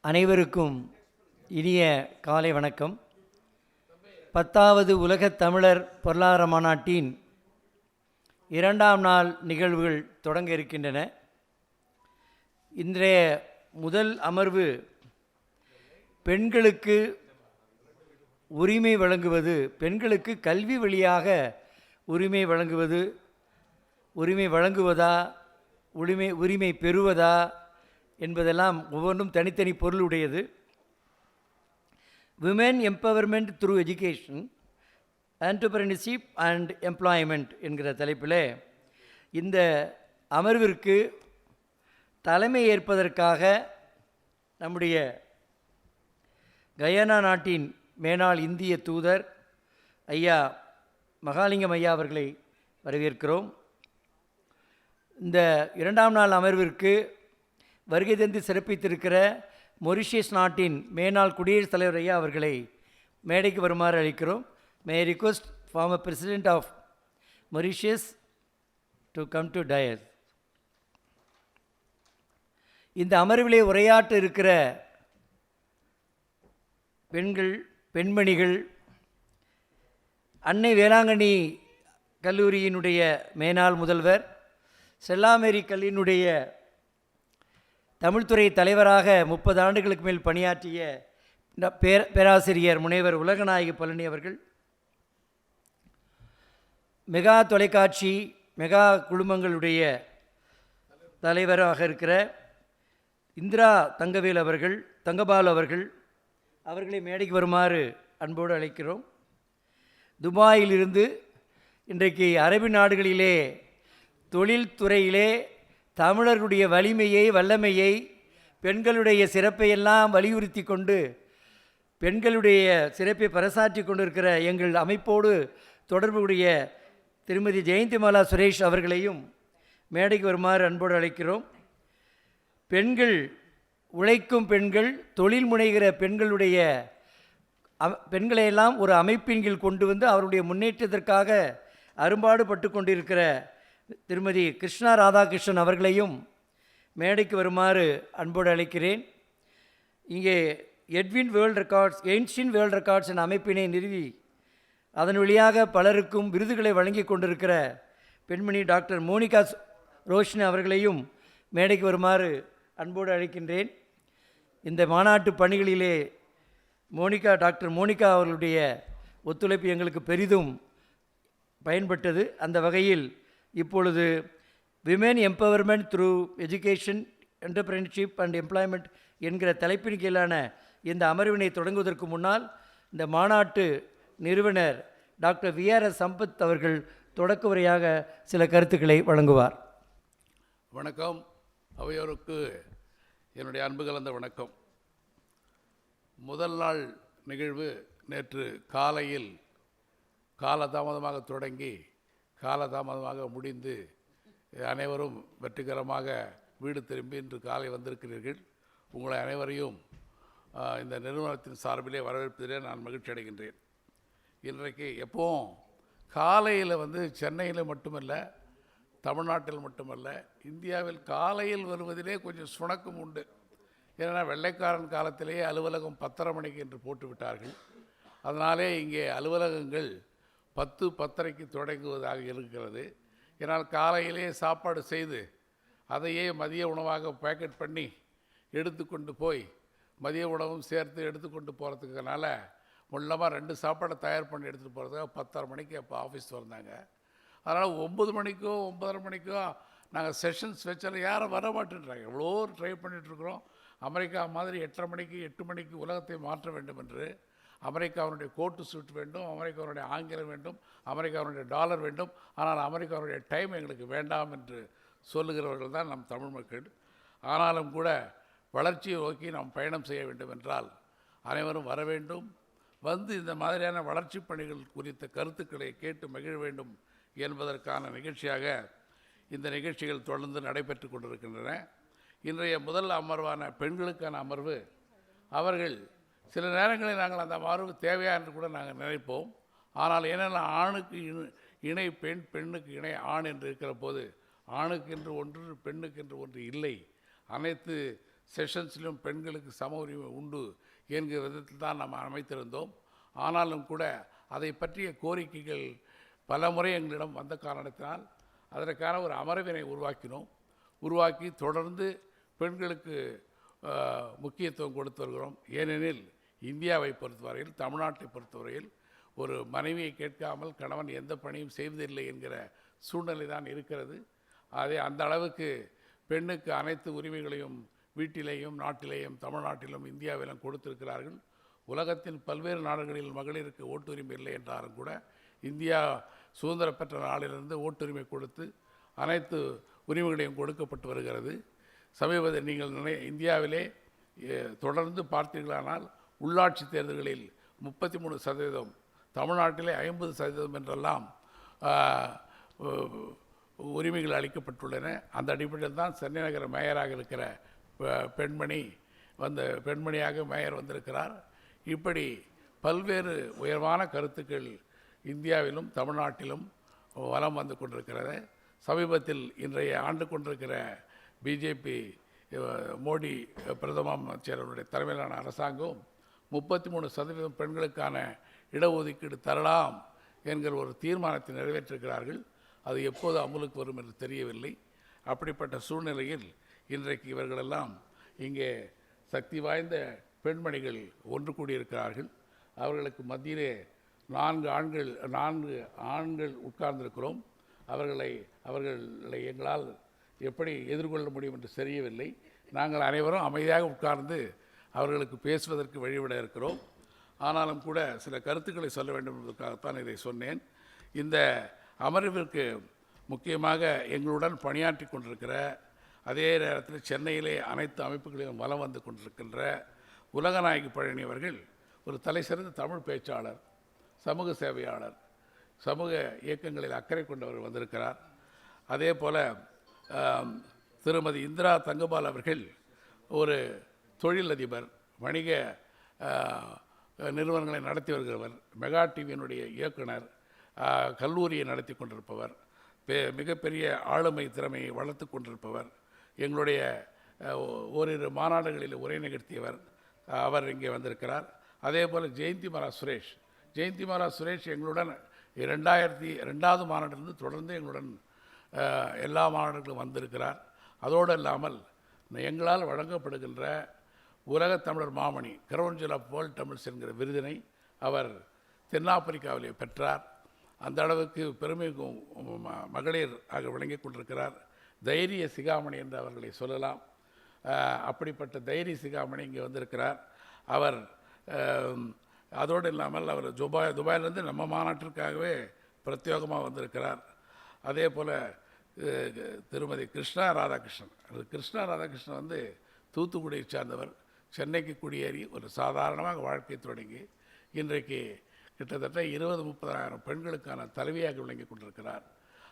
அனைவருக்கும் இனிய காலை வணக்கம். 10வது உலகத் தமிழர் பொருளாதார மாநாட்டின் 2ஆம் நாள் நிகழ்வுகள் தொடங்க இருக்கின்றன. இன்றைய முதல் அமர்வு பெண்களுக்கு உரிமை வழங்குவது, பெண்களுக்கு கல்வி வழியாக உரிமை வழங்குவது, உரிமை வழங்குவதா, உரிமை பெறுவதா என்பதெல்லாம் ஒவ்வொன்றும் தனித்தனி பொருளுடையது. Women empowerment through education, entrepreneurship and employment என்கிற தலைப்பில் இந்த அமர்விற்கு தலைமை ஏற்பதற்காக நம்முடைய கயானா நாட்டின் மேனாள் இந்திய தூதர் ஐயா மகாலிங்கம் ஐயா அவர்களை வரவேற்கிறோம். இந்த 2ஆம் நாள் அமர்விற்கு வருகை தந்து சிறப்பித்திருக்கிற மொரிஷியஸ் நாட்டின் மேனாள் குடியரசுத் தலைவர் ஐயா அவர்களை மேடைக்கு வருமாறு அழைக்கிறோம். May I request former president of Mauritius to come to dais. இந்த அமர்விலே உரையாற்ற இருக்கிற பெண்மணிகள் அன்னை வேளாங்கண்ணி கல்லூரியினுடைய மேனாள் முதல்வர், செல்லாமேரி கல்லூரியினுடைய தமிழ்துறை தலைவராக 30 ஆண்டுகளுக்கு மேல் பணியாற்றிய பேராசிரியர் முனைவர் உலகநாயகி பழனி அவர்கள், மெகா தொலைக்காட்சி மெகா குழுமங்களுடைய தலைவராக இருக்கிற இந்திரா தங்கபால் அவர்கள் அவர்களை மேடைக்கு வருமாறு அன்போடு அழைக்கிறோம். துபாயிலிருந்து இன்றைக்கு அரபு நாடுகளிலே தொழில்துறையிலே தமிழர்களுடைய வலிமையை, வல்லமையை, பெண்களுடைய சிறப்பையெல்லாம் வலியுறுத்தி கொண்டு பெண்களுடைய சிறப்பை பறைசாற்றி கொண்டிருக்கிற எங்கள் அமைப்போடு தொடர்புடைய திருமதி ஜெயந்திமாலா சுரேஷ் அவர்களையும் மேடைக்கு வருமாறு அன்போடு அழைக்கிறோம். உழைக்கும் பெண்கள், தொழில் முனைகிற பெண்களையெல்லாம் ஒரு அமைப்பின் கீழ் கொண்டு வந்து அவருடைய முன்னேற்றத்திற்காக அரும்பாடுபட்டு கொண்டிருக்கிற திருமதி கிருஷ்ணா ராதாகிருஷ்ணன் அவர்களையும் மேடைக்கு வருமாறு அன்போடு அழைக்கிறேன். இங்கே எயின்ஷியன் வேர்ல்ட் ரெக்கார்ட்ஸ் என்ற அமைப்பினை நிறுவி அதன் வழியாக பலருக்கும் விருதுகளை வழங்கி கொண்டிருக்கிற பெண்மணி டாக்டர் மோனிகா ரோஷினி அவர்களையும் மேடைக்கு வருமாறு அன்போடு அழைக்கின்றேன். இந்த மாநாட்டு பணிகளிலே டாக்டர் மோனிகா அவர்களுடைய ஒத்துழைப்பு எங்களுக்கு பெரிதும் பயன்பட்டது. அந்த வகையில் இப்பொழுது women empowerment through education, entrepreneurship and employment என்கிற தலைப்பின் கீழான இந்த அமர்வினை தொடங்குவதற்கு முன்னால் இந்த மாநாட்டு நிறுவனர் டாக்டர் விஆர்எஸ் சம்பத் அவர்கள் தொடக்க உரையாக சில கருத்துக்களை வழங்குவார். வணக்கம். அவையோருக்கு என்னுடைய அன்பு கலந்த வணக்கம். முதல் நாள் நிகழ்வு நேற்று காலையில் காலதாமதமாக தொடங்கி காலதாமதமாக முடிந்து அனைவரும் வெற்றிகரமாக வீடு திரும்பி இன்று காலை வந்திருக்கிறீர்கள். உங்களை அனைவரையும் இந்த நிறுவனத்தின் சார்பிலே வரவேற்பதிலே நான் மகிழ்ச்சி அடைகின்றேன். இன்றைக்கு எப்போவும் காலையில் சென்னையில் மட்டுமல்ல, தமிழ்நாட்டில் மட்டுமல்ல, இந்தியாவில் காலையில் வருவதிலே கொஞ்சம் சுணக்கம் உண்டு. ஏன்னா வெள்ளைக்காரன் காலத்திலேயே அலுவலகம் 10:30 மணிக்கு என்று போட்டுவிட்டார்கள். அதனாலே இங்கே அலுவலகங்கள் 10:30க்கு தொடங்குவதாக இருக்கிறது. ஏன்னால் காலையிலே சாப்பாடு செய்து அதையே மதிய உணவாக பேக்கெட் பண்ணி எடுத்துக்கொண்டு போய் மதிய உணவும் சேர்த்து எடுத்துக்கொண்டு போகிறதுக்குனால முள்ளமாக 2 சாப்பாடை தயார் பண்ணி எடுத்துகிட்டு போகிறதுக்காக 10:30 மணிக்கு அப்போ ஆஃபீஸ் வந்தாங்க. அதனால் 9 மணிக்கோ 9:30 மணிக்கோ நாங்கள் செஷன்ஸ் வச்சாலும் யாரும் வர மாட்டேன்றாங்க. எவ்வளோ ட்ரை பண்ணிகிட்ருக்குறோம். அமெரிக்கா மாதிரி 8:30 மணிக்கு 8 மணிக்கு உலகத்தை மாற்ற வேண்டும் என்று. அமெரிக்காவுடைய கோட்டு சூட் வேண்டும், அமெரிக்காவுடைய ஆங்கிலம் வேண்டும், அமெரிக்காவுடைய டாலர் வேண்டும், ஆனால் அமெரிக்காவுடைய டைம் எங்களுக்கு வேண்டாம் என்று சொல்லுகிறவர்கள் தான் நம் தமிழ் மக்கள். ஆனாலும் கூட வளர்ச்சியை நோக்கி நாம் பயணம் செய்ய வேண்டும் என்றால் அனைவரும் வர வேண்டும். இந்த மாதிரியான வளர்ச்சி பணிகள் குறித்த கருத்துக்களை கேட்டு மகிழ வேண்டும் என்பதற்கான நிகழ்ச்சியாக இந்த நிகழ்ச்சிகள் தொடர்ந்து நடைபெற்று கொண்டிருக்கின்றன. இன்றைய முதல் அமர்வான பெண்களுக்கான அமர்வு, அவர்கள் சில நேரங்களில் நாங்கள் அந்த அமர்வு தேவையா என்று கூட நாங்கள் நினைப்போம். ஆனால் ஏன்னா ஆணுக்கு இணை பெண், பெண்ணுக்கு இணை ஆண் என்று இருக்கிற போது ஆணுக்கென்று ஒன்று பெண்ணுக்கென்று ஒன்று இல்லை. அனைத்து செஷன்ஸிலும் பெண்களுக்கு சம உரிமை உண்டு என்கிற விதத்தில் தான் நாம் அமைத்திருந்தோம். ஆனாலும் கூட அதை பற்றிய கோரிக்கைகள் பல முறை எங்களிடம் வந்த காரணத்தினால் அதற்கான ஒரு அமர்வினை உருவாக்கி தொடர்ந்து பெண்களுக்கு முக்கியத்துவம் கொடுத்து வருகிறோம். ஏனெனில் இந்தியாவை பொறுத்தவரையில், தமிழ்நாட்டை பொறுத்தவரையில் ஒரு மனைவியை கேட்காமல் கணவன் எந்த பணியும் செய்வதில்லை என்கிற சூழ்நிலை தான் இருக்கிறது. அந்த அளவுக்கு பெண்ணுக்கு அனைத்து உரிமைகளையும் வீட்டிலேயும் நாட்டிலேயும் தமிழ்நாட்டிலும் இந்தியாவிலும் கொடுத்திருக்கிறார்கள். உலகத்தின் பல்வேறு நாடுகளில் மகளிருக்கு ஓட்டுரிமை இல்லை என்றாலும் கூட இந்தியா சுதந்திரம் பெற்ற நாளிலிருந்து ஓட்டுரிமை கொடுத்து அனைத்து உரிமைகளையும் கொடுக்கப்பட்டு வருகிறது. சமீபத்தில் நீங்கள் இந்தியாவிலே தொடர்ந்து பார்த்தீர்களானால் உள்ளாட்சி தேர்தல்களில் 33%, தமிழ்நாட்டிலே 50% என்றெல்லாம் உரிமைகள் அளிக்கப்பட்டுள்ளன. அந்த அடிப்படையில் தான் சென்னை நகர மேயராக இருக்கிற பெண்மணியாக மேயர் வந்திருக்கிறார். இப்படி பல்வேறு உயர்வான கருத்துக்கள் இந்தியாவிலும் தமிழ்நாட்டிலும் வலம் வந்து கொண்டிருக்கிறது. சமீபத்தில் இன்றைய ஆண்டு கொண்டிருக்கிற பிஜேபி மோடி பிரதம அமைச்சருடைய தலைமையிலான அரசாங்கம் 33% பெண்களுக்கான இடஒதுக்கீடு தரலாம் என்கிற ஒரு தீர்மானத்தை நிறைவேற்றிருக்கிறார்கள். அது எப்போது அமலுக்கு வரும் என்று தெரியவில்லை. அப்படிப்பட்ட சூழ்நிலையில் இன்றைக்கு இவர்களெல்லாம் இங்கே சக்தி வாய்ந்த பெண்மணிகள் ஒன்று கூடியிருக்கிறார்கள். அவர்களுக்கு மத்தியிலே 4 ஆண்கள் உட்கார்ந்திருக்கிறோம். அவர்களை எங்களால் எப்படி எதிர்கொள்ள முடியும் என்று தெரியவில்லை. நாங்கள் அனைவரும் அமைதியாக உட்கார்ந்து அவர்களுக்கு பேசுவதற்கு வழிவிட இருக்கிறோம். ஆனாலும் கூட சில கருத்துக்களை சொல்ல வேண்டும் என்பதற்காகத்தான் இதை சொன்னேன். இந்த அமர்விற்கு முக்கியமாக எங்களுடன் பணியாற்றி கொண்டிருக்கிற, அதே நேரத்தில் சென்னையிலே அனைத்து அமைப்புகளிலும் வலம் வந்து கொண்டிருக்கின்ற உலகநாயகி பழனி அவர்கள் ஒரு தலைசிறந்த தமிழ் பேச்சாளர், சமூக சேவையாளர், சமூக இயக்கங்களில் அக்கறை கொண்டவர் வந்திருக்கிறார். அதே போல் திருமதி இந்திரா தங்கபால் அவர்கள் ஒரு தொழிலதிபர், வணிக நிறுவனங்களை நடத்தி வருகிறவர், மெகா டிவியினுடைய இயக்குனர், கல்லூரியை நடத்தி கொண்டிருப்பவர், மிகப்பெரிய ஆளுமை திறமையை வளர்த்து கொண்டிருப்பவர், எங்களுடைய ஓரிரு மாநாடுகளில் உரை நிகழ்த்தியவர். அவர் இங்கே வந்திருக்கிறார். அதே போல் ஜெயந்தி மாரா சுரேஷ் எங்களுடன் 2002வது மாநாட்டிலிருந்து தொடர்ந்து எங்களுடன் எல்லா மாநாடுகளும் வந்திருக்கிறார். அதோடு இல்லாமல் எங்களால் வழங்கப்படுகின்ற உலக தமிழர் மாமணி, கரவுன்சில் ஆஃப் வேர்ல்ட் தமிழ்ஸ் என்கிற விருதினை அவர் தென்னாப்பிரிக்காவிலே பெற்றார். அந்த அளவுக்கு பெருமைக்கும் மகளிர் ஆக விளங்கி கொண்டிருக்கிறார். தைரிய சிகாமணி என்று அவர்களை சொல்லலாம். அப்படிப்பட்ட தைரிய சிகாமணி இங்கே வந்திருக்கிறார். அவர் அதோடு இல்லாமல் அவர் துபாயிலிருந்து நம்ம மாநாட்டிற்காகவே பிரத்யேகமாக வந்திருக்கிறார். அதே போல் திருமதி கிருஷ்ணா ராதாகிருஷ்ணன் வந்து தூத்துக்குடியை சார்ந்தவர். சென்னைக்கு குடியேறி ஒரு சாதாரணமாக வாழ்க்கை தொடங்கி இன்றைக்கு கிட்டத்தட்ட 20-30 பெண்களுக்கான தலைவியாக விளங்கி கொண்டிருக்கிறார்.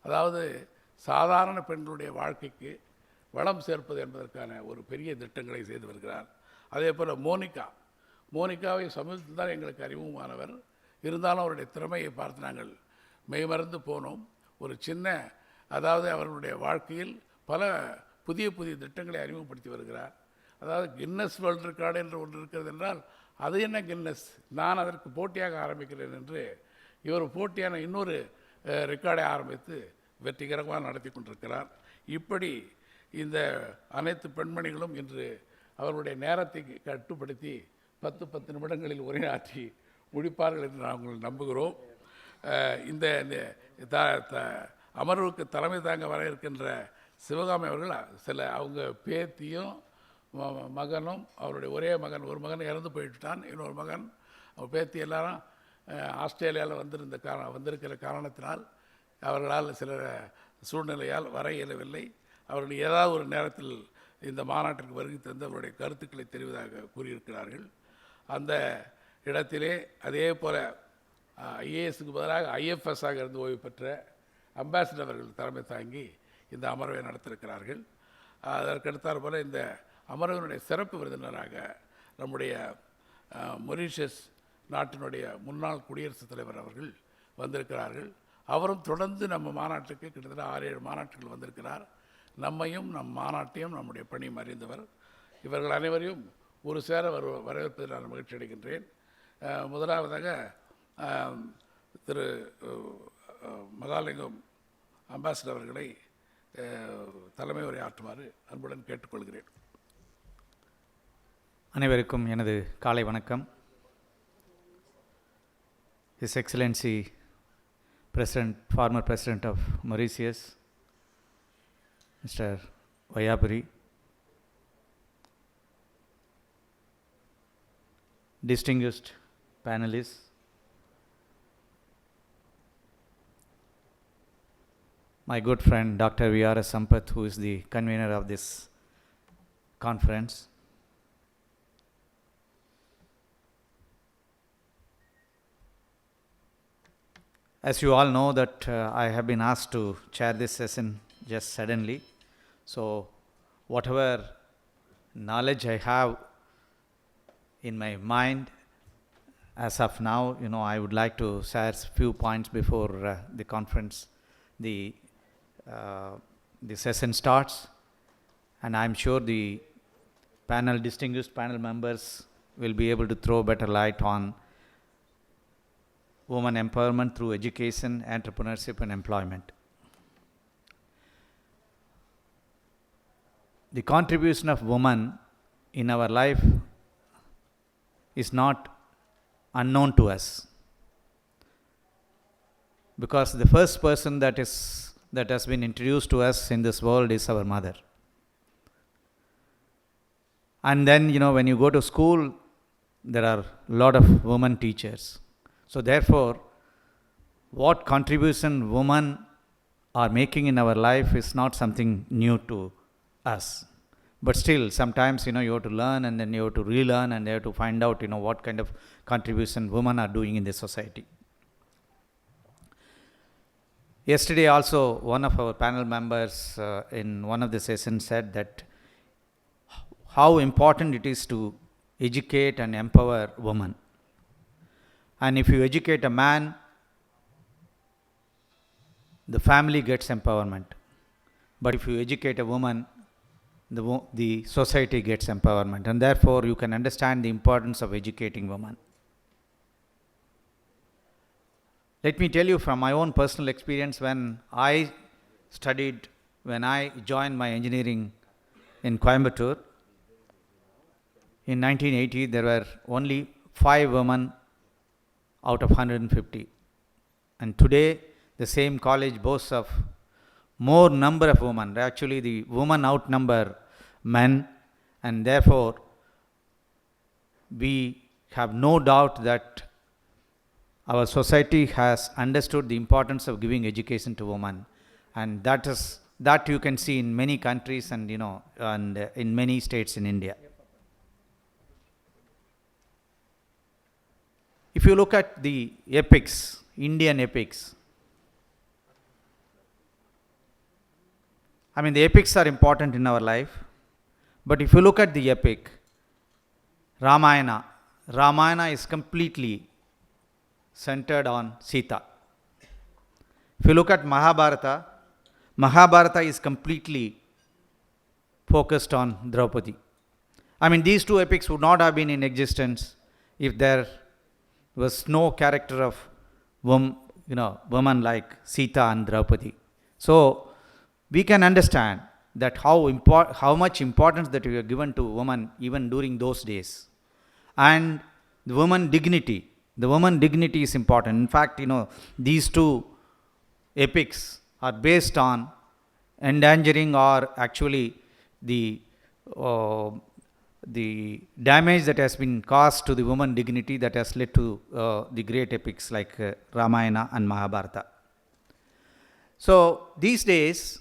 அதாவது சாதாரண பெண்களுடைய வாழ்க்கைக்கு வளம் சேர்ப்பது என்பதற்கான ஒரு பெரிய திட்டங்களை செய்து வருகிறார். அதே போல் மோனிகாவை சமீபத்தில் தான் எங்களுக்கு அறிமுகமானவர். இருந்தாலும் அவருடைய திறமையை பார்த்து நாங்கள் மெய்மறந்து போனோம். ஒரு அதாவது அவர்களுடைய வாழ்க்கையில் பல புதிய திட்டங்களை அறிமுகப்படுத்தி வருகிறார். அதாவது கின்னஸ் வேர்ல்டு ரெக்கார்டு என்று ஒன்று இருக்கிறது என்றால் அது என்ன கின்னஸ், நான் அதற்கு போட்டியாக ஆரம்பிக்கிறேன் என்று இவர் போட்டியான இன்னொரு ரெக்கார்டை ஆரம்பித்து வெற்றிகரமாக நடத்தி கொண்டிருக்கிறார். இப்படி இந்த அனைத்து பெண்மணிகளும் இன்று அவர்களுடைய நேரத்தை கட்டுப்படுத்தி 10 நிமிடங்களில் உரையாற்றி முடிப்பார்கள் என்று நாங்கள் நம்புகிறோம். இந்த அமர்வுக்கு தலைமை தாங்க வர இருக்கின்ற சிவகாமி அவர்கள் அவங்க பேத்தியும் மகனும், அவருடைய ஒரே மகன், ஒரு மகன் இறந்து போயிட்டான், இன்னொரு மகன், பேத்தி எல்லாரும் ஆஸ்திரேலியாவில் வந்திருக்கிற காரணத்தினால் அவர்களால் சில சூழ்நிலையால் வர இயலவில்லை. அவர்கள் ஏதாவது ஒரு நேரத்தில் இந்த மாநாட்டிற்கு வருகை தந்து அவருடைய கருத்துக்களை தெரிவதாக கூறியிருக்கிறார்கள். அந்த இடத்திலே அதே போல் ஐஏஎஸ்க்கு பதிலாக ஐஎஃப்எஸ்ஸாக இருந்து ஓய்வு பெற்ற அம்பாசிடர் அவர்கள் தலைமை தாங்கி இந்த அமர்வை நடத்திருக்கிறார்கள். அதற்கடுத்தாற் போல் இந்த அமர்வினுடைய சிறப்பு விருந்தினராக நம்முடைய மொரீஷியஸ் நாட்டினுடைய முன்னாள் குடியரசுத் தலைவர் அவர்கள் வந்திருக்கிறார்கள். அவரும் தொடர்ந்து நம்ம மாநாட்டுக்கு கிட்டத்தட்ட 6-7 மாநாட்டுகள் வந்திருக்கிறார். நம்மையும் நம் மாநாட்டையும் நம்முடைய பணியும் அறிந்தவர். இவர்கள் அனைவரையும் ஒரு சேர வரவேற்பதில் நான் மகிழ்ச்சி அடைகின்றேன். முதலாவதாக திரு மகாலிங்கம் அம்பாசிடர் அவர்களை தலைமை உரையாற்றுமாறு அன்புடன் கேட்டுக்கொள்கிறேன். அனைவருக்கும் எனது காலை வணக்கம். His Excellency former President of Mauritius, Mr. Vayapuri, distinguished panelists, my good friend Dr. V.R.S. Sampath, who is the convener of this conference, as you all know that I have been asked to chair this session just suddenly. So whatever knowledge I have in my mind as of now, I would like to share a few points before the conference, the session starts. And I'm sure the distinguished panel members will be able to throw better light on women empowerment through education, entrepreneurship and employment. The contribution of women in our life is not unknown to us, because the first person that has been introduced to us in this world is our mother. And then, when you go to school, there are a lot of women teachers. So therefore, what contribution women are making in our life is not something new to us. But still, sometimes, you have to learn, and then you have to relearn, and you have to find out, what kind of contribution women are doing in this society. Yesterday also, one of our panel members in one of the sessions said that how important it is to educate and empower women. And if you educate a man, the family gets empowerment. But if you educate a woman, the society gets empowerment. And therefore, you can understand the importance of educating women. Let me tell you from my own personal experience, when I joined my engineering in Coimbatore, in 1980, there were only 5 women out of 150. And today, the same college boasts of more number of women. Actually, the women outnumber men, and therefore, we have no doubt that our society has understood the importance of giving education to women. And that you can see in many countries and, and in many states in India. If you look at the epics, Indian epics, the epics are important in our life. But if you look at the epic, Ramayana is completely centered on Sita. If you look at Mahabharata is completely focused on Draupadi. These two epics would not have been in existence if there was no character of women like Sita and Draupadi. So we can understand that how much importance that we are given to women even during those days. And the woman dignity is important. In fact, these two epics are based on endangering or actually the damage that has been caused to the woman dignity that has led to the great epics like Ramayana and Mahabharata. So these days,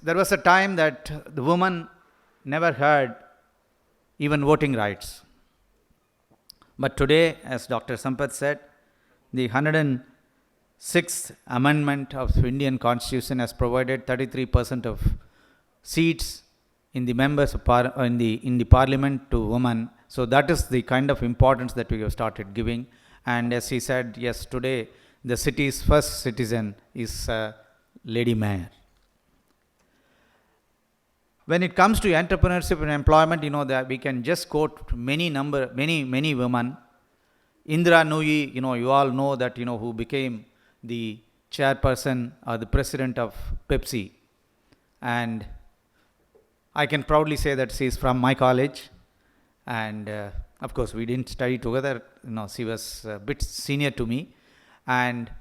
there was a time that the woman never had even voting rights. But today, as Dr. Sampath said, the 106th Amendment of the Indian Constitution has provided 33% of seats in the members of in the parliament to women. So that is the kind of importance that we have started giving. And as he said, yes, today the city's first citizen is Lady Mayor. when it comes to entrepreneurship and employment, that we can just quote many women. Indira Nooyi, you all know that, who became the chairperson or the president of Pepsi. And I can proudly say that she is from my college. And of course, we didn't study together. She was a bit senior to me. And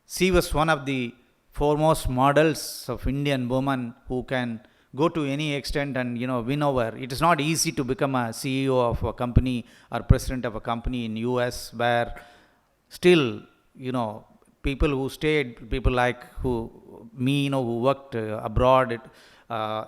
she was one of the foremost models of Indian woman who can go to any extent and, win over. It is not easy to become a CEO of a company or president of a company in US, where still, people who stayed, people like me, who worked abroad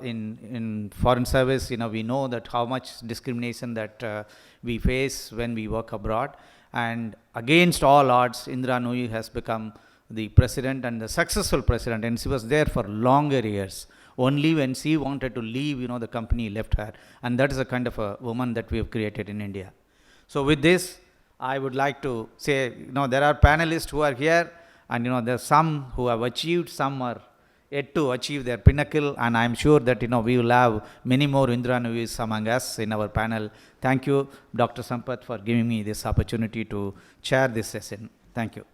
in foreign service, we know that how much discrimination that we face when we work abroad. And against all odds, Indira Nooyi has become the president, and the successful president, and she was there for longer years. Only when she wanted to leave, the company left her. And that is the kind of a woman that we have created in India. So with this, I would like to say, there are panelists who are here, and, there are some who have achieved, some are yet to achieve their pinnacle, and I am sure that, we will have many more Indira Nooyis among us in our panel. Thank you, Dr. Sampath, for giving me this opportunity to chair this session. Thank you.